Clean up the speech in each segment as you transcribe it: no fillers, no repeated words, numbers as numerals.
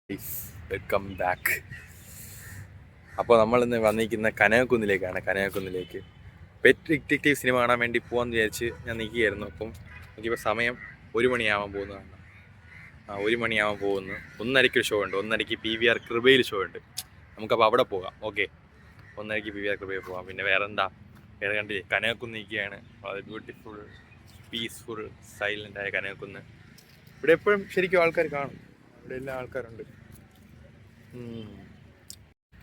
Welcome back. അപ്പോൾ നമ്മളിന്ന് വന്നിരിക്കുന്ന കനകക്കുന്നിലേക്ക് പെറ്റ് ഡിറ്റക്റ്റീവ് സിനിമ കാണാൻ വേണ്ടി പോകാമെന്ന് വിചാരിച്ച് ഞാൻ നിൽക്കുകയായിരുന്നു. അപ്പം എനിക്കിപ്പോൾ സമയം 1 മണിയാവാൻ പോകുന്നതാണ്. 1 മണിയാവാൻ പോകുന്നു. 1:30 ഷോ ഉണ്ട്. 1:30 PVR കൃപയിൽ ഷോ ഉണ്ട്. നമുക്കപ്പോൾ അവിടെ പോകാം. ഓക്കെ, 1:30 PVR കൃപയിൽ പോകാം. പിന്നെ വേറെ കണ്ടില്ലേ, കനകക്കുന്ന് നിൽക്കുകയാണ്. വളരെ ബ്യൂട്ടിഫുൾ, പീസ്ഫുൾ, സൈലൻ്റ് ആയ കനകക്കുന്ന്. ഇവിടെ എപ്പോഴും ശരിക്കും ആൾക്കാർ കാണും. ഇവിടെ എല്ലാം ആൾക്കാരുണ്ട്.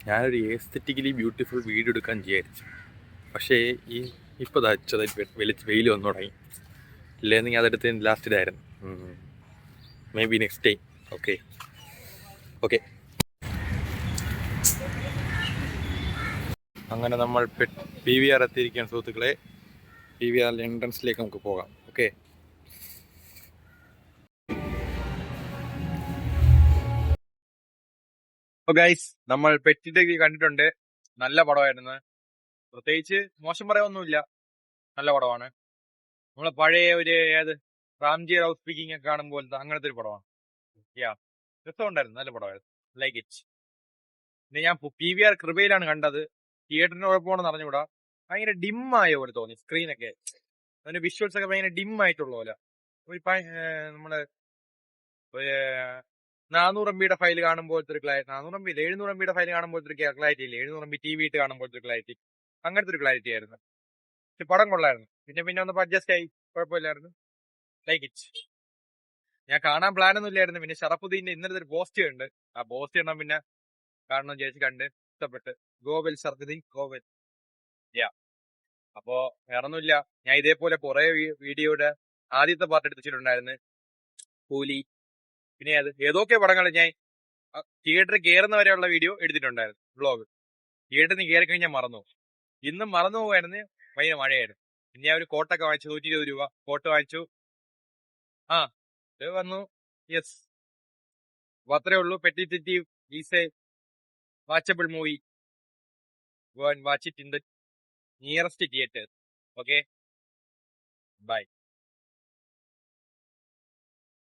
ഞാനൊരു എസ്തെറ്റിക്കലി ബ്യൂട്ടിഫുൾ വീഡിയോ എടുക്കാൻ വിചാരിച്ചു. പക്ഷേ ഇപ്പോൾ വെയിൽ വന്നു തുടങ്ങി. ഇല്ലെന്നെങ്കിൽ അതെടുത്ത് ലാസ്റ്റ് ഇതായിരുന്നു. May be next time. Okay. അങ്ങനെ നമ്മൾ PVR എത്തിയിരിക്കുകയാണ് സുഹൃത്തുക്കളെ. PVR എൻട്രൻസിലേക്ക് നമുക്ക് പോകാം. ഓക്കെ. ഗൈസ്, നമ്മൾ പെറ്റ് ഡിറ്റക്റ്റീവ് കണ്ടിട്ടുണ്ട്. നല്ല പടമായിരുന്നു. പ്രത്യേകിച്ച് മോശം പറയാനൊന്നുമില്ല. നല്ല പടമാണ്. നമ്മളെ പഴയ ഒരു റാംജി റൗ സ്പീക്കിംഗ് ഒക്കെ കാണുമ്പോഴത്തെ അങ്ങനത്തെ ഒരു പടമാണ്. രസമുണ്ടായിരുന്നു. നല്ല പടമായിരുന്നു. Like it. പിന്നെ ഞാൻ PVR കൃപയിലാണ് കണ്ടത്. തിയേറ്ററിന് കുഴപ്പമാണെന്ന് അറിഞ്ഞുകൂടാ. ഭയങ്കര ഡിമ്മായ പോലെ തോന്നി സ്ക്രീനൊക്കെ. അതിന്റെ വിഷ്വൽസ് ഒക്കെ ഭയങ്കര ഡിം ആയിട്ടുള്ള പോലെ. നമ്മള് 400 MB ഫയൽ കാണുമ്പോഴത്തെ ഒരു ക്ലാരിറ്റി, 400 MB 700 MB ഫയൽ കാണുമ്പോഴത്തെ ഒരു ക്ലാരിറ്റി ഇല്ല, 700 MB TV ഇട്ട് കാണുമ്പോഴത്തെ ഒരു ക്ലാരിറ്റി, അങ്ങനത്തെ ഒരു ക്ലാരിറ്റി ആയിരുന്നു. പക്ഷെ പടം കൊള്ളായിരുന്നു. പിന്നെ ഒന്ന് അഡ്ജസ്റ്റ് ആയി, കുഴപ്പമില്ലായിരുന്നു. Like it. ഞാൻ കാണാൻ പ്ലാനൊന്നും ഇല്ലായിരുന്നു. പിന്നെ ഷറഫുദ്ദീന്റെ ഇന്നലത്തെ ഒരു പോസ്റ്റ് ഉണ്ട്. ആ പോസ്റ്റ് കാണാൻ പിന്നെ കാണണം വിചാരിച്ച് കണ്ട് ഇഷ്ടപ്പെട്ട്. ഗോവൽ ഷറഫുദ്ദീൻ ഗോവൽ. അപ്പോ വേറൊന്നുമില്ല. ഞാൻ ഇതേപോലെ കുറെ വീഡിയോയുടെ ആദ്യത്തെ പാർട്ട് എടുത്തിട്ടുണ്ടായിരുന്നു. കൂലി, പിന്നെ ഏതൊക്കെ പടങ്ങൾ ഞാൻ തിയേറ്ററിൽ കയറുന്ന വരെയുള്ള വീഡിയോ എടുത്തിട്ടുണ്ടായിരുന്നു. വ്ളോഗ് തിയേറ്ററിൽ നിന്ന് കയറി കഴിഞ്ഞാൽ മറന്നു. ഇന്നും മറന്നു പോകായിരുന്നു. ഭയങ്കര മഴയായിരുന്നു. പിന്നെ ഞാൻ ഒരു കോട്ടൊക്കെ വാങ്ങിച്ചു. 120 രൂപ കോട്ട് വാങ്ങിച്ചു. ഇത് വന്നു. യെസ്, അത്രേ ഉള്ളൂ. Pet detective is A watchable movie. Go and watch it in the nearest theater. Okay, bye.